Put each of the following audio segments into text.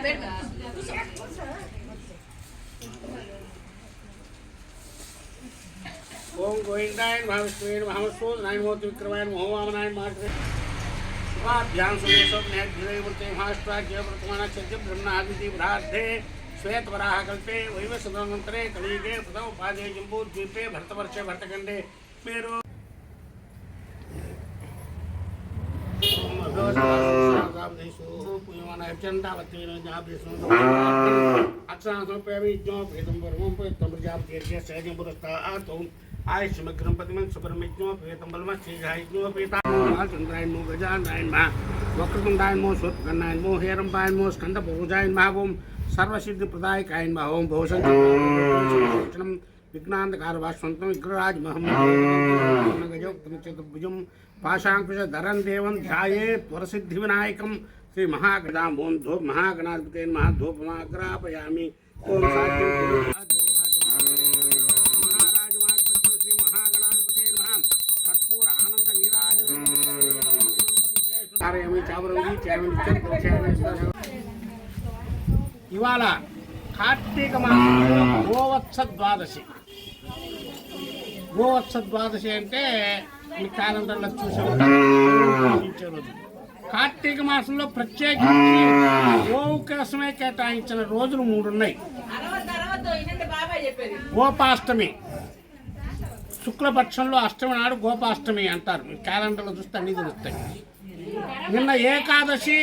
ओम गोविंदाय नमः विष्णुवे नमः मधुसूदनाय नमः त्रिविक्रमाय नमः वामनाय नमः स्वाभ्यां सुमेशोपनिहद्भिरैवृते महाष्ट्राज्यवर्तमाना चर्य ब्रह्मणादिति ब्राह्धे श्वेतवराह कल्पे वैवस्वतंत्रे कलियुगे प्रथम पादे जम्बूद्वीपे भरतवर्षे भरतखंडे मेरु आयुष्मग्रम पतिमन सुब्रह्मण्यो पेतम बलम श्रीघायज्ञो पेतामो चंद्रायन मो गजानन मा वक्रतुंडायन मो सूर्पकर्णायन मो हेरंबायन मो स्कंदपूजायन मा ओम सर्वसिद्धि प्रदायकायन मा ओम भवसंचम विघ्नांधकार वास्वंतम विग्रहराज महम्मद गजोक्तम चतुर्भुजम पाशांकुश धरन देवं ध्यायेत् वरसिद्धि विनायकम श्री महागणां ओम धूप महागणाधिपते नमः धूपमाग्रापयामि ओम साध्यं ఇవాళ కార్తీక మాసంలో గోవత్స ద్వాదశి. గోవత్స ద్వాదశి అంటే మీ క్యాలెండర్లో చూసే రోజు. కార్తీక మాసంలో ప్రత్యేకించి గోవు కోసమే కేటాయించిన రోజులు 3 ఉన్నాయి. గోపాష్టమి, శుక్లపక్షంలో అష్టమి నాడు గోపాష్టమి అంటారు. మీ క్యాలెండర్లో చూస్తే అన్ని తెలుస్తాయి. నిన్న ఏకాదశి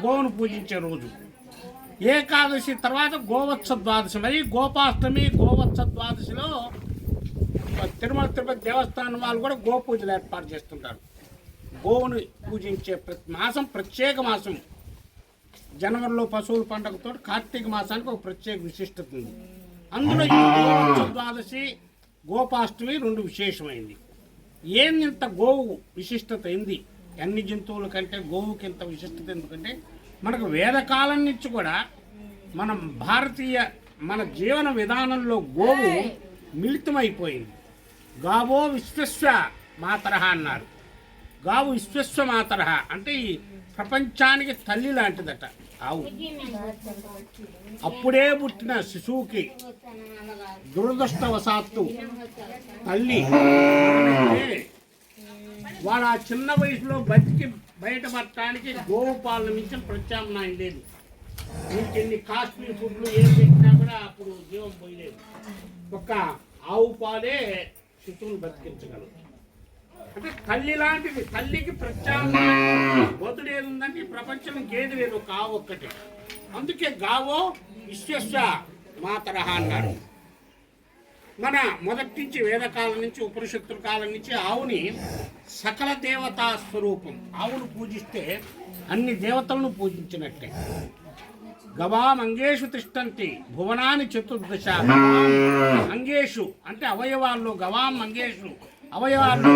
గోవును పూజించే రోజు. ఏకాదశి తర్వాత గోవత్స ద్వాదశి. మరి గోపాష్టమి గోవత్స ద్వాదశిలో తిరుమల తిరుపతి దేవస్థానం వాళ్ళు కూడా గోపూజలు ఏర్పాటు చేస్తుంటారు. గోవును పూజించే మాసం ప్రత్యేక మాసం. జనవరిలో పశువుల పండుగతో కార్తీక మాసానికి ఒక ప్రత్యేక విశిష్టత ఉంది. అందులో ఈ గోవత్స ద్వాదశి గోపాష్టమి 2 విశేషమైంది. ఏందింత గోవు విశిష్టత ఏంది? అన్ని జంతువుల కంటే గోవుకి ఇంత విశిష్టత ఎందుకంటే మనకు వేదకాలం నుంచి కూడా మనం మన జీవన విధానంలో గోవు మిళితమైపోయింది. గావో విశ్వస్వ మాతరహ అన్నారు. గావు విశ్వస్వ మాతరహ అంటే ఈ ప్రపంచానికి తల్లి లాంటిదట ఆవు. అప్పుడే పుట్టిన శిశువుకి దురదృష్టవశాత్తు తల్లి వాడు ఆ చిన్న వయసులో బతికి బయటపడటానికి గోవు పాలను మించిన ప్రత్యామ్నాయం లేదు. మీకు ఎన్ని కాస్ట్లీ ఫుడ్లు ఏం పెట్టినా కూడా అప్పుడు జీవం పోయలేదు. ఒక్క ఆవు పాలే శిశువును బతికించగలదు. అంటే తల్లి లాంటిది. తల్లికి ప్రత్యామ్నాయం వదులు ఏది ఉందంటే ఈ ప్రపంచంలో గేది లేదు, ఒక ఆవు ఒక్కటే. అందుకే గావో విశ్వస్వ మాతరహ అన్నారు. మన మొదటి నుంచి వేదకాలం నుంచి ఉపనిషత్తుల కాలం నుంచి ఆవుని సకల దేవతా స్వరూపం. ఆవును పూజిస్తే అన్ని దేవతలను పూజించినట్టే. గవాం అంగేషు తిష్టంతి భువనాని చతుర్దశ. అంగేషు అంటే అవయవాల్లో, గవాం అంగేషు అవయవాల్లో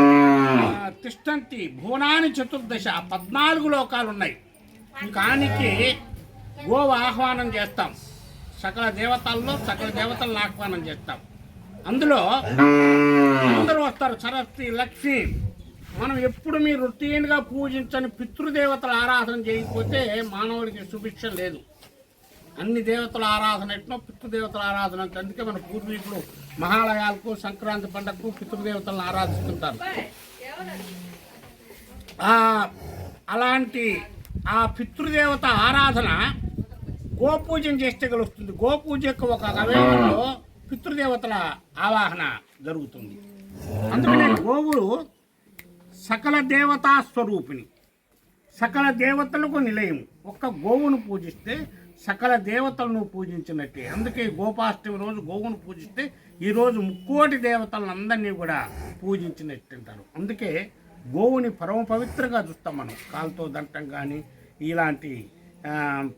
తిష్టంతి భువనాని చతుర్దశ 14 లోకాలు ఉన్నాయి. ఇంకానికి గోవు ఆహ్వానం చేస్తాం. సకల దేవతల్లో సకల దేవతలను ఆహ్వానం చేస్తాం. అందులో అందరూ వస్తారు. సరస్వతి, లక్ష్మి. మనం ఎప్పుడు మీరు రొటీన్గా పూజించని పితృదేవతల ఆరాధన చేయకపోతే మానవుడికి సుభిక్షం లేదు. అన్ని దేవతల ఆరాధన ఎట్నో పితృదేవతల ఆరాధన అంటే. అందుకే మన పూర్వీకులు మహాలయాలకు సంక్రాంతి పండుగకు పితృదేవతలను ఆరాధిస్తుంటారు. అలాంటి ఆ పితృదేవత ఆరాధన గోపూజం చేస్తే కలుస్తుంది. గోపూజ యొక్క ఒక అవయవంలో పితృదేవతల ఆవాహన జరుగుతుంది. అందుకనే గోవులు సకల దేవతా స్వరూపిణి, సకల దేవతలకు నిలయం. ఒక్క గోవును పూజిస్తే సకల దేవతలను పూజించినట్టే. అందుకే గోపాష్టమి రోజు గోవును పూజిస్తే ఈరోజు 3 కోటి దేవతలందరినీ కూడా పూజించినట్టు అంటారు. అందుకే గోవుని పరమ పవిత్రంగా చూస్తాం మనం. కాలుతో దంటం కానీ ఇలాంటి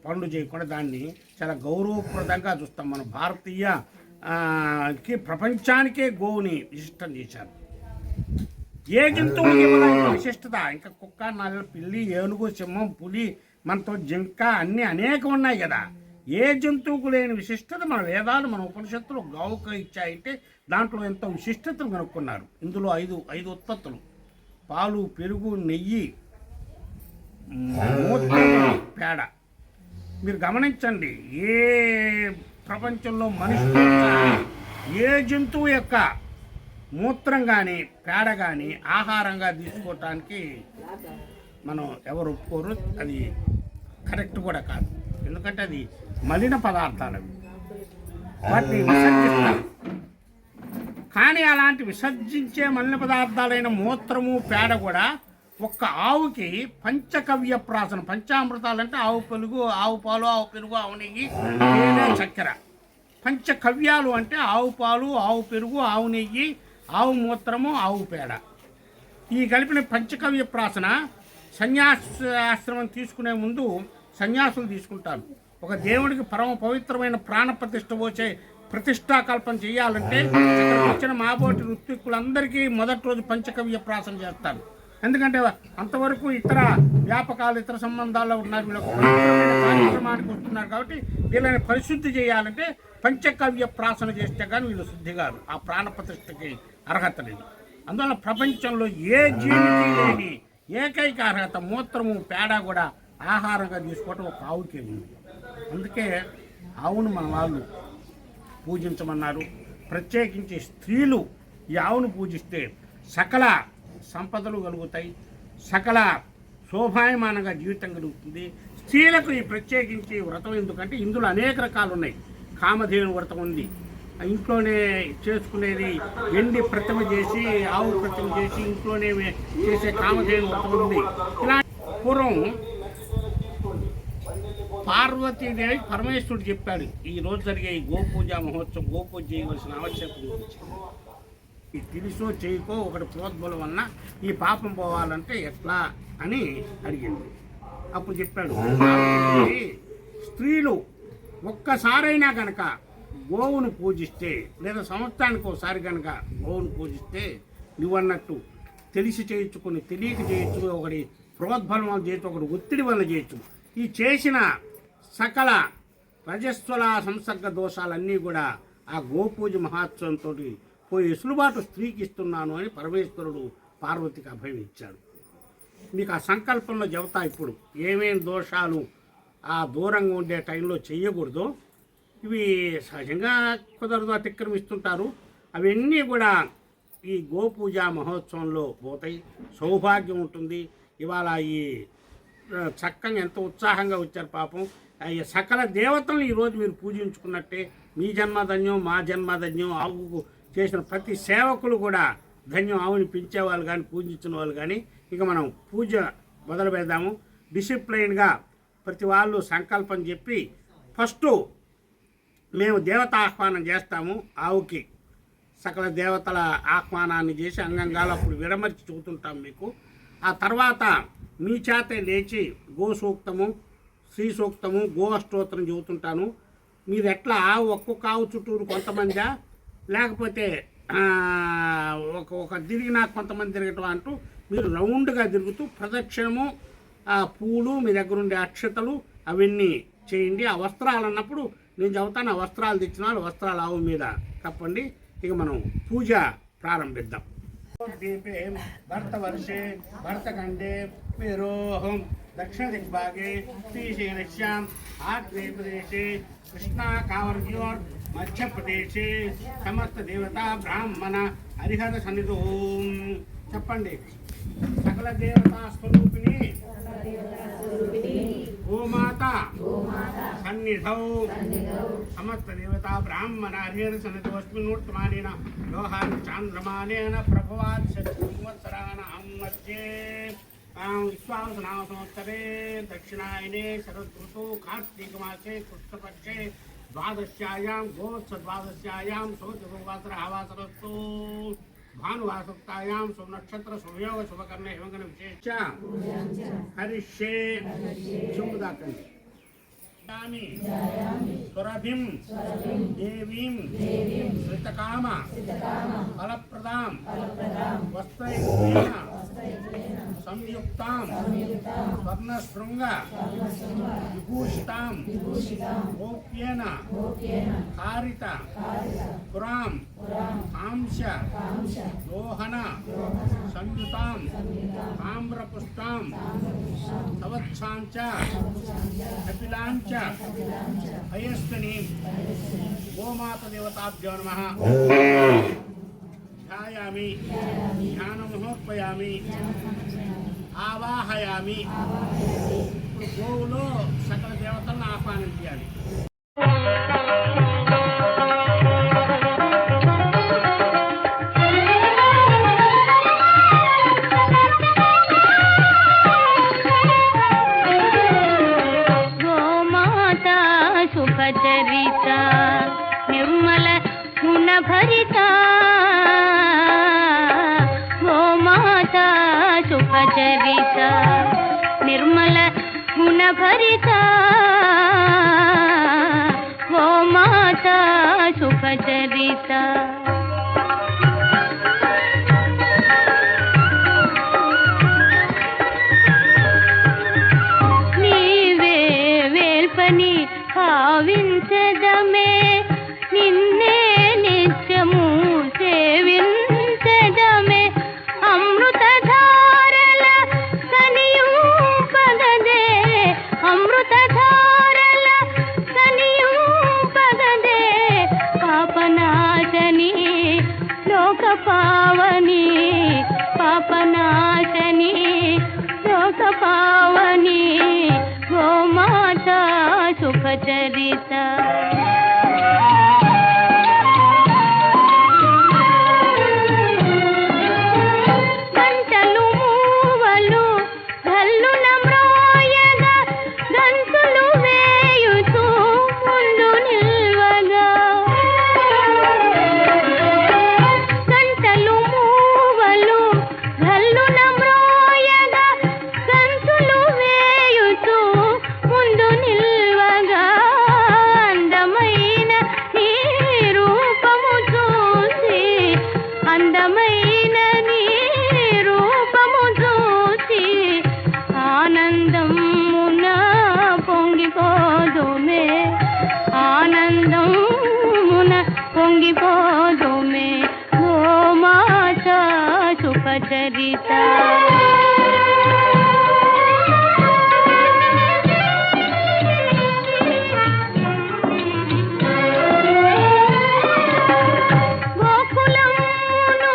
పనులు చేయకుండా దాన్ని చాలా గౌరవప్రదంగా చూస్తాం. మన భారతీయకి ప్రపంచానికే గోవుని విశిష్టం చేశారు. ఏ జంతువుకి విశిష్టత ఇంకా కుక్క, నల్ల, పిల్లి, ఏనుగు, సింహం, పులి, మనతో జింక అన్నీ అనేకం ఉన్నాయి కదా. ఏ జంతువుకు లేని విశిష్టత మన వేదాలు, మన ఉపనిషత్తులు గోవుకు ఇచ్చాయంటే దాంట్లో ఎంతో విశిష్టతను కనుక్కున్నారు. ఇందులో 5 ఉత్పత్తులు: పాలు, పెరుగు, నెయ్యి, మూత్రం, పేడ. మీరు గమనించండి, ఏ ప్రపంచంలో మనిషి ఏ జంతువు యొక్క మూత్రం కానీ పేడ కానీ ఆహారంగా తీసుకోవటానికి మనం ఎవరు ఒప్పుకోరు. అది కరెక్ట్ కూడా కాదు. ఎందుకంటే అది మలిన పదార్థాలు, అవి వాటిని విసర్జిస్తారు. కానీ అలాంటి విసర్జించే మలిన పదార్థాలైన మూత్రము పేడ కూడా ఒక్క ఆవుకి పంచకవ్య ప్రాసన, పంచామృతాలంటే ఆవు పెరుగు, ఆవు పాలు, ఆవు పెరుగు, ఆవు నెయ్యి, తేనె, చక్కెర. పంచకవ్యాలు అంటే ఆవు పాలు, ఆవు పెరుగు, ఆవు నెయ్యి, ఆవు మూత్రము, ఆవు పేడ. ఈ కలిపిన పంచకవ్య ప్రాసన సన్యాసాశ్రమం తీసుకునే ముందు సన్యాసులు తీసుకుంటారు. ఒక దేవుడికి పరమ పవిత్రమైన ప్రాణ ప్రతిష్ఠ వచ్చే ప్రతిష్టాకల్పన చేయాలంటే ఇక్కడ వచ్చిన మాబోటి ఋత్విక్కులందరికీ మొదటి రోజు పంచకవ్య ప్రాసన చేస్తారు. ఎందుకంటే అంతవరకు ఇతర వ్యాపకాలు, ఇతర సంబంధాల్లో ఉన్నారు, వీళ్ళకి కార్యక్రమానికి వస్తున్నారు. కాబట్టి వీళ్ళని పరిశుద్ధి చేయాలంటే పంచకవ్య ప్రాసన చేస్తే కానీ వీళ్ళు శుద్ధి కాదు, ఆ ప్రాణ ప్రతిష్టకి అర్హత లేదు. అందువల్ల ప్రపంచంలో ఏ జీవికి లేని ఏకైక అర్హత మూత్రము పేడ కూడా ఆహారంగా తీసుకోవటం ఒక ఆవుకే ఉంది. అందుకే ఆవును మన వాళ్ళు పూజించమన్నారు. ప్రత్యేకించి స్త్రీలు ఈ ఆవును పూజిస్తే సకల సంపదలు కలుగుతాయి, సకల శోభాయమానంగా జీవితం కలుగుతుంది. స్త్రీలకు ఈ ప్రత్యేకించి వ్రతం ఎందుకంటే ఇందులో అనేక రకాలు ఉన్నాయి. కామధేను వ్రతం ఉంది, ఇంట్లోనే చేసుకునేది వెండి ప్రతిమ చేసి, ఆవు ప్రతిమ చేసి ఇంట్లోనే చేసే కామధేను వ్రతం ఉంది. ఇలా పూర్వం పార్వతీదేవి పరమేశ్వరుడు చెప్పాడు, ఈ రోజు జరిగే ఈ గోపూజ మహోత్సవం, గోపూజ చేయవలసిన ఆవశ్యకత గురించి. ఈ తెలుసో చేయకో ఒకటి ప్రోద్బలం వలన ఈ పాపం పోవాలంటే ఎట్లా అని అడిగింది. అప్పుడు చెప్పాడు, స్త్రీలు ఒక్కసారైనా కనుక గోవును పూజిస్తే, లేదా సంవత్సరానికి ఒకసారి కనుక గోవును పూజిస్తే, నువ్వన్నట్టు తెలిసి చేయించుకుని తెలియక చేయొచ్చు, ఒకటి ప్రోద్బలం వల్ల చేయొచ్చు, ఒకటి ఒత్తిడి వల్ల చేయొచ్చు. ఈ చేసిన సకల రజస్వల సంసర్గ దోషాలన్నీ కూడా ఆ గోపూజ మహోత్సవంతో పోయి వెసులుబాటు స్త్రీకి ఇస్తున్నాను అని పరమేశ్వరుడు పార్వతికి అభయం ఇచ్చాడు. మీకు ఆ సంకల్పంలో చెబుతా ఇప్పుడు ఏమేం దోషాలు ఆ దూరంగా ఉండే టైంలో చెయ్యకూడదు. ఇవి సహజంగా కుదరదు, అతిక్రమిస్తుంటారు. అవన్నీ కూడా ఈ గోపూజ మహోత్సవంలో పోతాయి. సౌభాగ్యం ఉంటుంది. ఇవాళ ఈ చక్కగా ఎంత ఉత్సాహంగా వచ్చారు పాపం. సకల దేవతలను ఈరోజు మీరు పూజించుకున్నట్టే మీ జన్మధన్యం, మా జన్మధన్యం. ఆవుకు చేసిన ప్రతి సేవకులు కూడా ధన్యం. ఆవుని పెంచేవాళ్ళు కానీ పూజించిన వాళ్ళు కానీ. ఇక మనం పూజ మొదలు పెడదాము. డిసిప్లైన్గా ప్రతి వాళ్ళు సంకల్పం చెప్పి ఫస్ట్ మేము దేవత ఆహ్వానం చేస్తాము. ఆవుకి సకల దేవతల ఆహ్వానాన్ని చేసి అంగంగాలు అప్పుడు విడమర్చి చూతుంటాం మీకు. ఆ తర్వాత మీ చేతే లేచి గో సూక్తము, శ్రీ సూక్తము, గో అష్టోత్తరం చెబుతుంటాను. మీరు ఎట్లా ఒక్కొక్క ఆవు చుట్టూరు కొంతమందా, లేకపోతే ఒక తిరిగినా కొంతమంది తిరగటం అంటూ మీరు రౌండ్గా తిరుగుతూ ప్రదక్షిణము, పూలు, మీ దగ్గర ఉండే అక్షతలు అవన్నీ చేయండి. ఆ వస్త్రాలు అన్నప్పుడు నేను చెబుతాను, ఆ వస్త్రాలు తెచ్చిన వాళ్ళు వస్త్రాలు ఆవు మీద కప్పండి. ఇక మనం పూజ ప్రారంభిద్దాం. దీపే భర్తవర్షే భర్తఖండే మేరోహం दक्षिण दिग्भागे श्रीशैलश्याम आग्नेय प्रदेशे कृष्णा कावर्योर मध्य प्रदेशे समस्त देवता ब्राह्मण हरिहर सन्निधौ చెప్పండి. సకల దేవతా స్వరూపిణి గోమాత సన్నిధౌ సమస్త దేవతా బ్రాహ్మణ హరిహర సన్నిధోస్మిన్నూర్తమానేన వ్యవహార చాంద్రమానేన ప్రభవాత్ సంవత్సరాణం మధ్యే विश्वावसनाम संवत्सरे दक्षिणायने शरद ऋतु कार्तिक मासे कृष्णपक्षे द्वादश्यायां गोत्सद्वादश्यायां शोचवासरस्तु भानुवासुक्तायां शुभनक्षत्र शुभयोग शुभकर्ण हेमगण विशेष हरिष्ये शुभदाकंड सुरभिं देवीं श्रितकाम फलप्रदां वस्त्रैर्येण संयुक्तां स्वर्णशृंग विभूषितां गोप्येन हारित पुरां कांश लोहन संयुतां ताम्रपुष्टां तवत्साञ्च कपिलाञ्च अयस्विनीं गोमातदेवताभ्यो नमः ध्यायामि ध्यानमहोत्पयामि ఆవాహయామి. గోవులో సకల దేవతలను ఆహ్వానం చేయాలి. గోమాత శుభచరిత నిర్మల గుణభరిత గోమాత శుభచరిత నిర్మల గుణభరిత గోమాత శుభచరిత నీవే వేల్పని భావించదమే నిన్నే నిత్యము సేవించదమే అమృతధారల కనియూపగదే అమృతధారల కనియూపగదే పాపనాశని లోక పావని పాపనాశని లోక పావని గోమాత శుభచరిత గంటలు మూవలు గల్లున మ్రోయగా గంతులు వేయుతూ ముందు నిల్వగా గంటలు మూవలు గల్లున మ్రోయగా గంతులు వేయుతూ ముందు నిల్వగా అందమైన నీ రూపము చూసి అందమైన నీ రూపము చూసి ఆనందమున పొంగిపోదుమే ఆనందమున పొంగిపోదుమే గోమాత శుభచరిత గోకులమును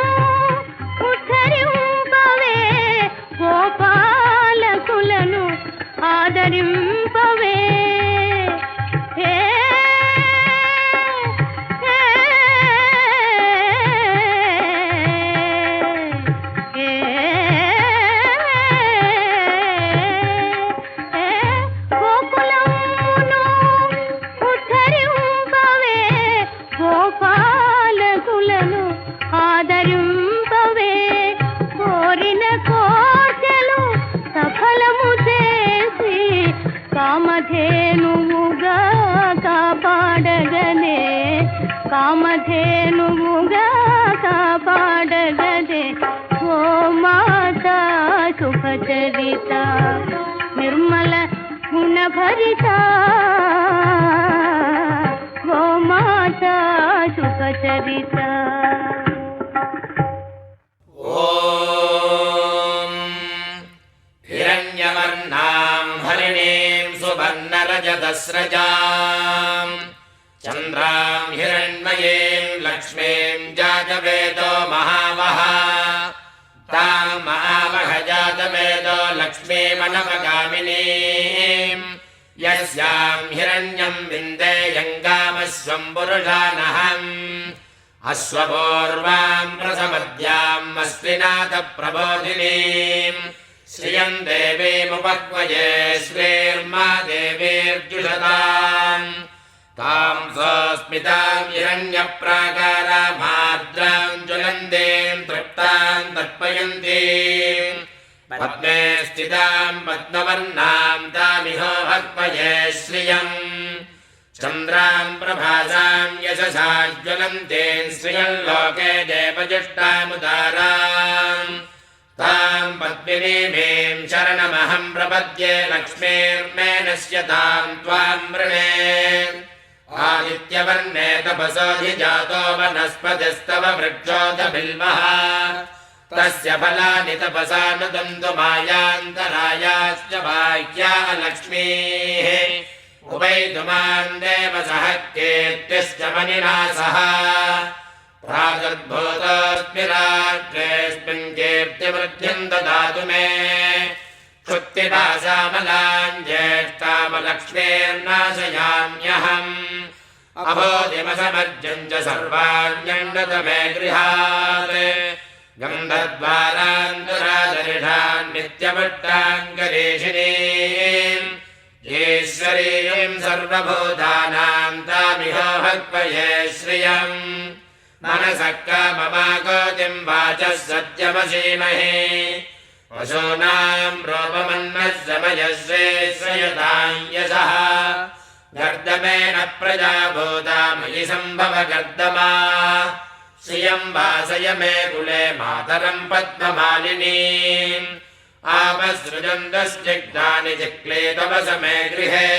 ఉద్ధరింపవే గోపాలకులను ఆదరింపవే ఏ గోకులమును ఉద్ధరింపవే గోపాలకులను ఆదరింపవే కోరిన కోర్కెలు సఫలము చేసి కామధేనువుగా కాపాడగనే కామధేనువుగా కాపాడగనే గోమాత శుభచరిత నిర్మల గుణభరిత గోమాత శుభచరిత ఓం హిరణ్యవర్ణాం హరిణీం సువర్ణరజతస్రజాం చంద్రాం హిరణ్మయీం లక్ష్మీం జాతవేదో మహావహ తాం మహావహ జాతవేదో లక్ష్మీమనవగామినీం యస్యాం హిరణ్యం విందేయంగామస్వం పురుషానహం అశ్వపూర్వాం ప్రసమద్యాం అశ్వినాథ ప్రబోధినీం శ్రియం దేవీముపక్వయే శ్రీర్మా దేవీర్జుషతాం తాం సోస్మితాం హిరణ్యప్రాకారామార్ద్రాం జ్వలంతీం తృప్తాం తర్పయంతీం పద్మే స్థితాం పద్మవర్ణాం తామిహో భక్వయే శ్రియం చంద్రాం ప్రభాసాం యశసా జ్వలంతీం శ్రియం లోకే దేవజిష్టాముదారాం తాం పద్మినీమీం శరణమహం ప్రపద్యే లక్ష్మీర్మే నశ్యతాం త్వాం వృణే ఆదిత్యవర్ణే తపసోధిజాతో వనస్పతిస్తవ వృక్షోధ బిల్వః तस्य फलानि तपसा नुदन्तु मायान्तरायाश्च बाह्या लक्ष्मीः उपैतुमान् देव सह कीर्तिश्च मनिना सह प्रादुर्भूतोऽस्मि राष्ट्रेऽस्मिन् कीर्तिवृद्धिम् ददातु मे क्षुत्तिभासामलाम् ज्येष्ठामलक्ष्मीर्नाशयाम्यहम् अभोधिमसमर्जम् च सर्वाण्यण्डत मे गृहात् गन्धद्वारान्तरादरिषान् नित्यपट्टान् गरीषिणीम् ईश्वरीयम् सर्वभूतानाम् तामिहो भक्वये श्रियम् मनसः काममाकोतिम् वाचः सत्यमसीमहे वसूनाम् रूपमन्नः समयस्वे श्रयताम् यशः गर्दमेन प्रजा भूता मयि सम्भव गर्दमा श्रियम् वासय मे कुले मातरम् पद्ममालिनीम् आपसृजन्तश्चिग्धानि चिक्लेतवस मे गृहे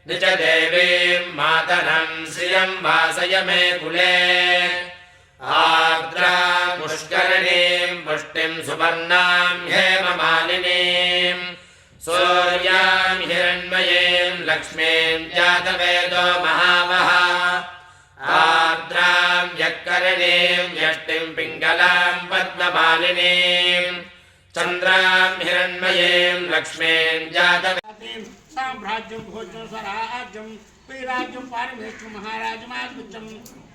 निज देवीम् मातरम् श्रियम् वासय मे कुले आर्द्राम् पुष्करणीम् पुष्टिम् सुवर्णाम् हेममालिनीम् सूर्याम् हिरण्मयीम् लक्ष्मीम् जातवेदो महामः आर्द्राम् यक्करणीम् यष्टिम् पिङ्गलाम् पद्ममालिनीम् चन्द्राम् हिरण्मयीम् लक्ष्मीम् जातवेदीम् साम्राज्यं भोज्यं स्वराज्यं वीराज्यं पारमेश्वर महाराजमाद्भुतं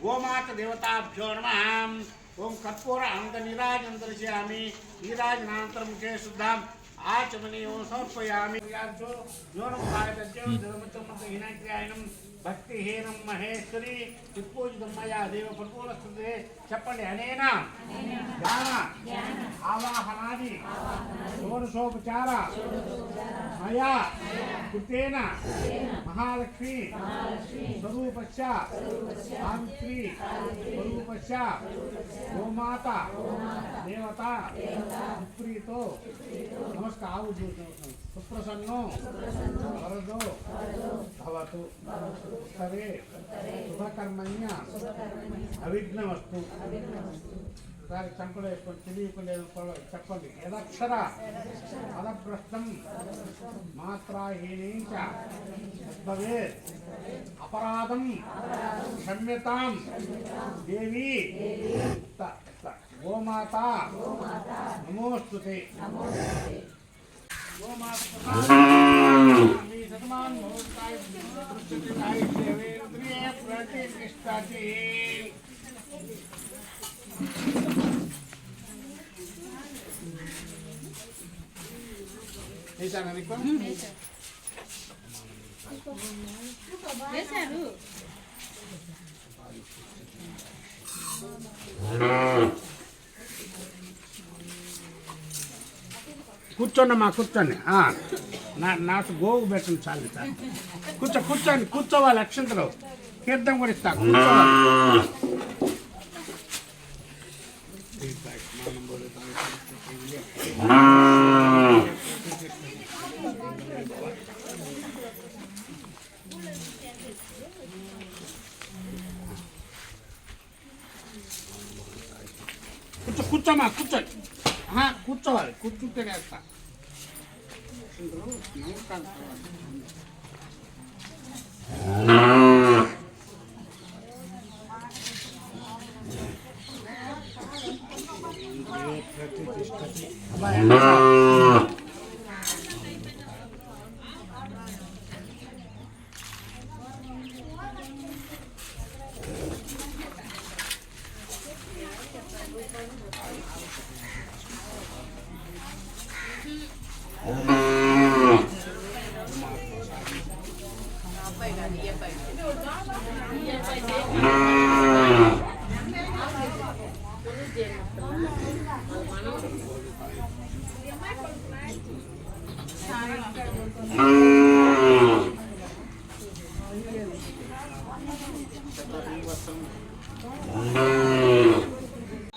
गोमाता देवताभ्यो नमः। ओम कर्पूर अंगनीराजं दर्शयामि नीराजनानन्तरं मुखे शुद्धाम् आचमनीयो समर्पयामि। भक्तिहीनं महेश्वरी विपूजितं मया देव परिपूर्णस्तुते చెప్పండి అనేన ధ్యాన ఆవాహనాది షోడశోపచార మయా కృతేన మహాలక్ష్మి స్వరూపస్య సావిత్రి స్వరూపస్య గోమాత దేవత విప్రీతో నమస్కారం సుప్రసన్నో వరదో భవతు ఉత్తరే శుభకర్మణ్య అవిఘ్నమస్తు. ఒకసారి చంపలు వేసుకొని తెలియకుండా చెప్పండి. యదక్షర పదభ్రష్టం మాత్రాహీనం చ భవేత్ అపరాధం క్షమ్యతాం దేవి గోమాత నమోస్తుతే. కూర్చోండమ్మా కూర్చోండి. నాకు గోగు పెట్టండి చాలు సార్. కూర్చోండి కూర్చోవాలి. అక్షంతలు తీర్థం కూడా ఇస్తా. కూర్చోవాలి. కూర్చోమ్మా కూర్చోండి. కూర్చోవాలి. కూర్చుంటేనే వేస్తా. నమస్కారం.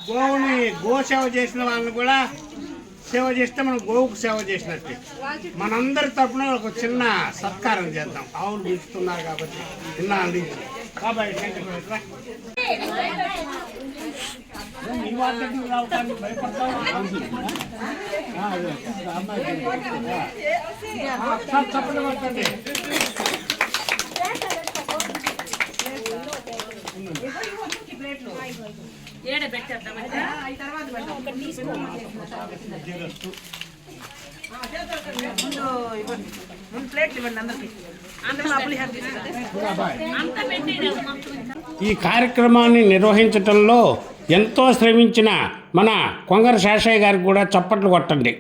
గోవుని గోసేవ చేసిన వాళ్ళని కూడా సేవ చేస్తే మనం గోవుకు సేవ చేసినట్టే. మనందరి తరపున ఒక చిన్న సత్కారం చేద్దాం. ఆవులు పిలుస్తున్నారు కాబట్టి ఇన్నాళ్ళ నుంచి బాబాయ్ రా. నీ వాటికి రావటానికి భయపడతావు అదే అమ్మాయి చప్పట్లు పట్టండి. ఈ కార్యక్రమాన్ని నిర్వహించటంలో ఎంతో శ్రమించిన మన కొంగర శేషయ్య గారికి కూడా చప్పట్లు కొట్టండి.